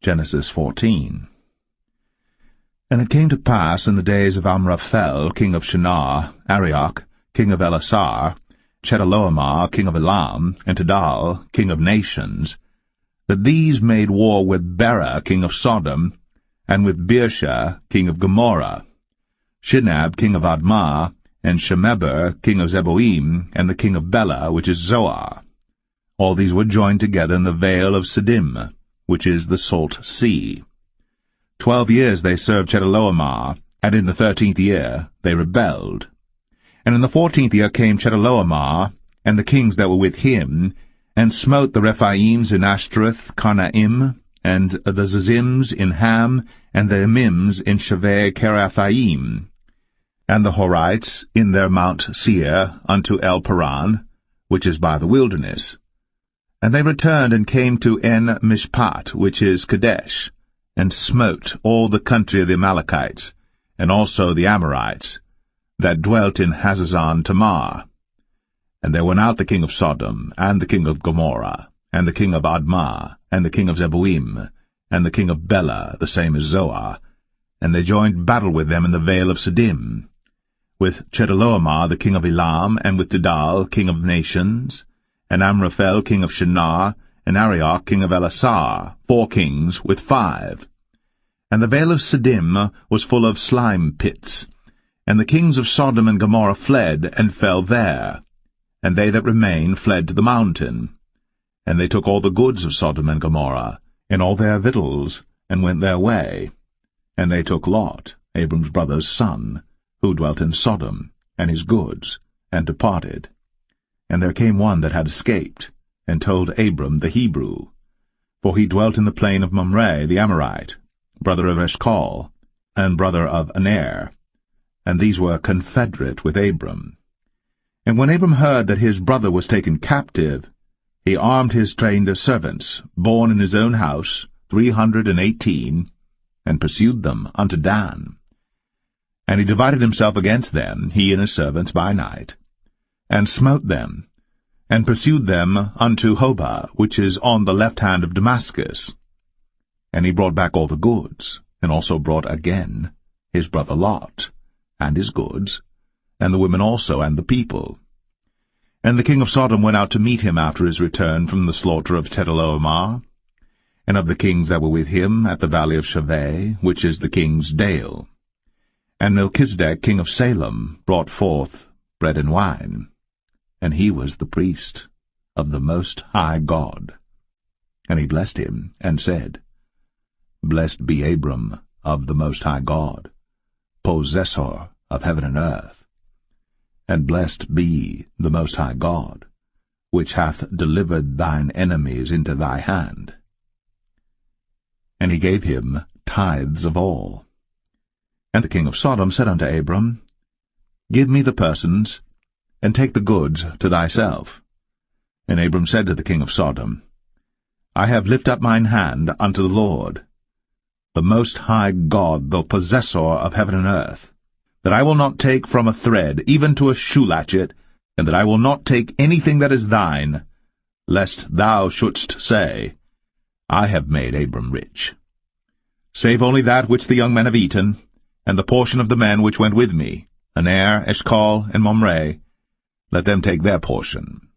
Genesis 14. And it came to pass in the days of Amraphel, king of Shinar, Arioch, king of Elasar, Chedorlaomer, king of Elam, and Tidal, king of nations, that these made war with Bera, king of Sodom, and with Birsha, king of Gomorrah, Shinab, king of Admah, and Shemeber, king of Zeboim, and the king of Bela, which is Zoar. All these were joined together in the vale of Siddim, which is the salt sea. 12 years they served Chedorlaomer, and in the 13th year they rebelled. And in the 14th year came Chedorlaomer, and the kings that were with him, and smote the Rephaims in Ashtaroth, Karnaim, and the Zazims in Ham, and the Emims in Shaveh Kerathaim, and the Horites in their Mount Seir unto El Paran, which is by the wilderness. And they returned and came to En-Mishpat, which is Kadesh, and smote all the country of the Amalekites, and also the Amorites, that dwelt in Hazazon Tamar. And there went out the king of Sodom, and the king of Gomorrah, and the king of Admah, and the king of Zeboim, and the king of Bela, the same as Zoar, and they joined battle with them in the vale of Siddim, with Chedorlaomer the king of Elam, and with Tidal king of nations, and Amraphel king of Shinar, and Arioch king of Elasar, 4 kings with 5. And the vale of Siddim was full of slime pits, and the kings of Sodom and Gomorrah fled, and fell there, and they that remained fled to the mountain. And they took all the goods of Sodom and Gomorrah, and all their victuals, and went their way. And they took Lot, Abram's brother's son, who dwelt in Sodom, and his goods, and departed. And there came one that had escaped, and told Abram the Hebrew, for he dwelt in the plain of Mamre the Amorite, brother of Eshcol, and brother of Aner, and these were confederate with Abram. And when Abram heard that his brother was taken captive, he armed his trained servants, born in his own house, 318, and pursued them unto Dan. And he divided himself against them, he and his servants, by night, and smote them, and pursued them unto Hobah, which is on the left hand of Damascus. And he brought back all the goods, and also brought again his brother Lot, and his goods, and the women also, and the people. And the king of Sodom went out to meet him after his return from the slaughter of Chedorlaomer, and of the kings that were with him at the valley of Shaveh, which is the king's dale. And Melchizedek king of Salem brought forth bread and wine, and he was the priest of the Most High God. And he blessed him, and said, Blessed be Abram of the Most High God, possessor of heaven and earth. And blessed be the Most High God, which hath delivered thine enemies into thy hand. And he gave him tithes of all. And the king of Sodom said unto Abram, Give me the persons, and take the goods to thyself. And Abram said to the king of Sodom, I have lifted up mine hand unto the Lord, the Most High God, the possessor of heaven and earth, that I will not take from a thread, even to a shoe latchet, and that I will not take anything that is thine, lest thou shouldst say, I have made Abram rich. Save only that which the young men have eaten, and the portion of the men which went with me, Aner, Eshcol, and Mamre, let them take their portion.